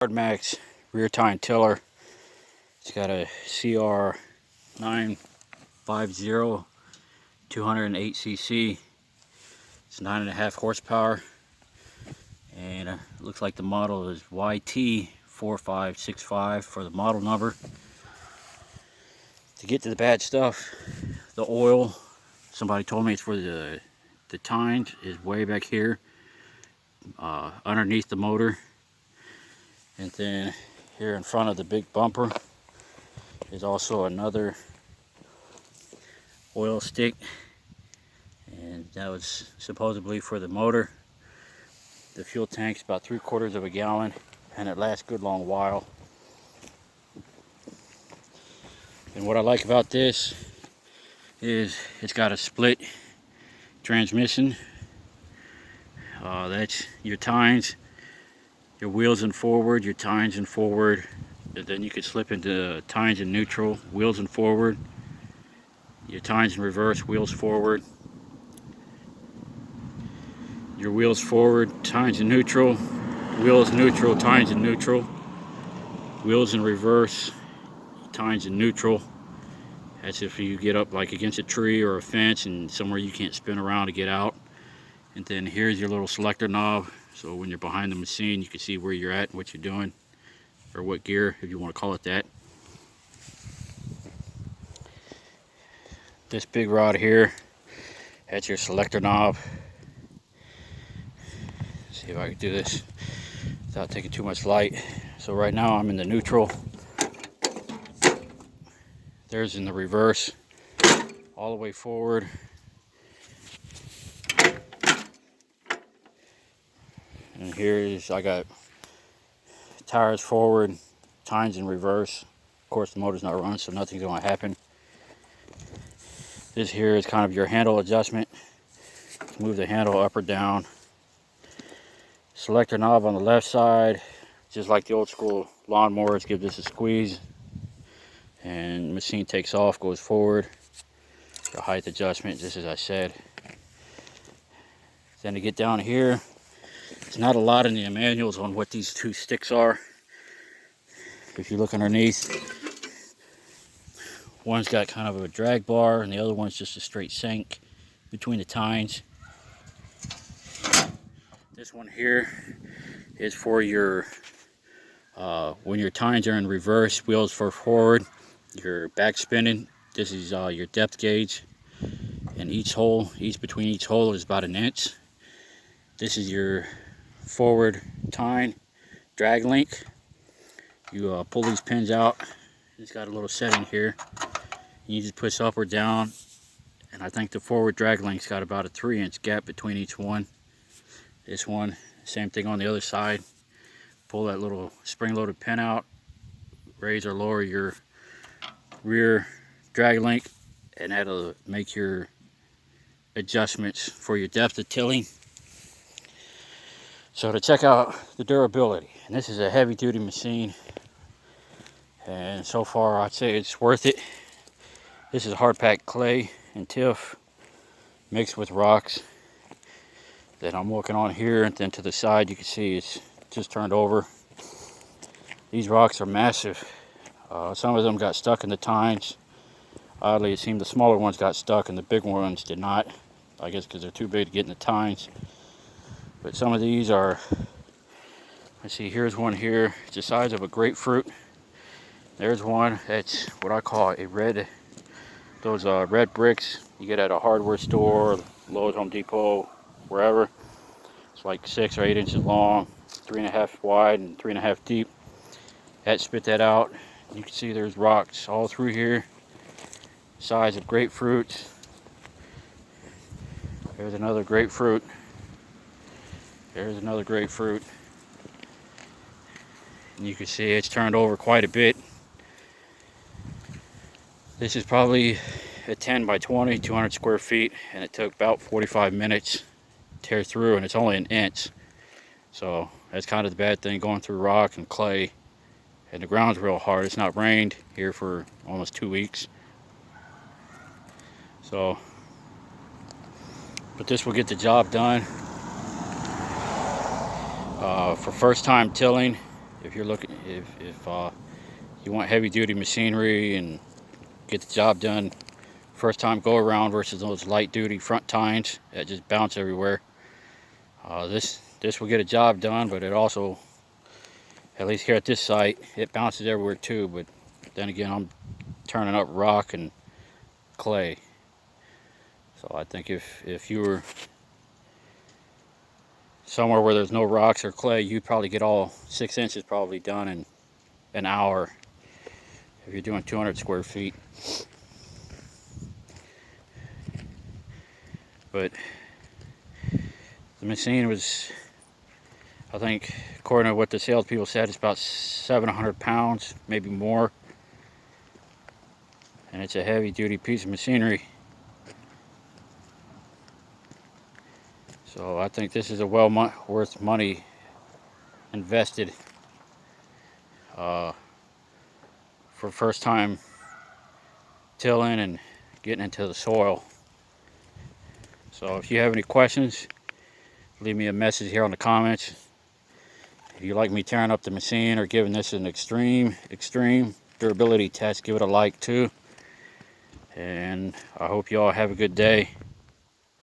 YardMax Rear Tine Tiller. It's got a CR 950 208 cc. It's 9.5 horsepower, and it looks like the model is YT4565 for the model number. To get to the bad stuff, the oil, somebody told me it's for the tines, is way back here underneath the motor. And then here in front of the big bumper is also another oil stick, and that was supposedly for the motor. The fuel tank's about 3/4 of a gallon, and it lasts a good long while. And what I like about this is it's got a split transmission. That's your tines, your wheels in forward, your tines in forward, and then you could slip into tines in neutral, wheels in forward, your tines in reverse, wheels forward, your wheels forward, tines in neutral, wheels neutral, tines in neutral, wheels in reverse, tines in neutral. That's if you get up like against a tree or a fence and somewhere you can't spin around to get out. And then here's your little selector knob, so when you're behind the machine you can see where you're at and what you're doing, or what gear, if you want to call it that. This big rod here, that's your selector knob. Let's see if I can do this without taking too much light. So right now I'm in the neutral. There's in the reverse, all the way forward. And here is, I got tires forward, tines in reverse. Of course the motor's not running, so nothing's going to happen. This here is kind of your handle adjustment. Move the handle up or down. Selector knob on the left side, just like the old school lawnmowers, give this a squeeze and machine takes off, goes forward. The height adjustment, just as I said. Then to get down here, there's not a lot in the manuals on what these two sticks are. If you look underneath, one's got kind of a drag bar and the other one's just a straight sink between the tines. This one here is for your when your tines are in reverse, wheels for forward, your back spinning. This is your depth gauge, and each between each hole is about 1 inch. This is your forward tine drag link. You pull these pins out. It's got a little setting here. You just push up or down, and I think the forward drag link's got about a 3-inch gap between each one. This one, same thing on the other side. Pull that little spring-loaded pin out, raise or lower your rear drag link, and that'll make your adjustments for your depth of tilling. So to check out the durability, and this is a heavy-duty machine, and so far I'd say it's worth it. This is hard-packed clay and tiff mixed with rocks that I'm working on here, and then to the side you can see it's just turned over. These rocks are massive. Some of them got stuck in the tines. Oddly, it seemed the smaller ones got stuck and the big ones did not. I guess because they're too big to get in the tines. But some of these are, let's see, here's one here. It's the size of a grapefruit. There's one that's what I call a red, those red bricks you get at a hardware store, Lowe's, Home Depot, wherever. It's like 6 or 8 inches long, 3.5 wide and 3.5 deep. That spit that out. You can see there's rocks all through here, size of grapefruits. There's another grapefruit. There's another grapefruit. And you can see it's turned over quite a bit. This is probably a 10 by 20, 200 square feet, and it took about 45 minutes to tear through, and it's only 1 inch. So that's kind of the bad thing, going through rock and clay, and the ground's real hard. It's not rained here for almost 2 weeks. So, but this will get the job done. For first time tilling, if you're looking, if you want heavy duty machinery and get the job done first time go around versus those light duty front tines that just bounce everywhere. This will get a job done, but it also, at least here at this site, it bounces everywhere too. But then again, I'm turning up rock and clay. So I think if you were somewhere where there's no rocks or clay, you'd probably get all 6 inches probably done in an hour if you're doing 200 square feet. But the machine was, I think, according to what the salespeople said, it's about 700 pounds, maybe more. And it's a heavy duty piece of machinery. So I think this is a well worth money invested for first time tilling and getting into the soil. So if you have any questions, leave me a message here on the comments. If you like me tearing up the machine or giving this an extreme durability test, give it a like too. And I hope you all have a good day.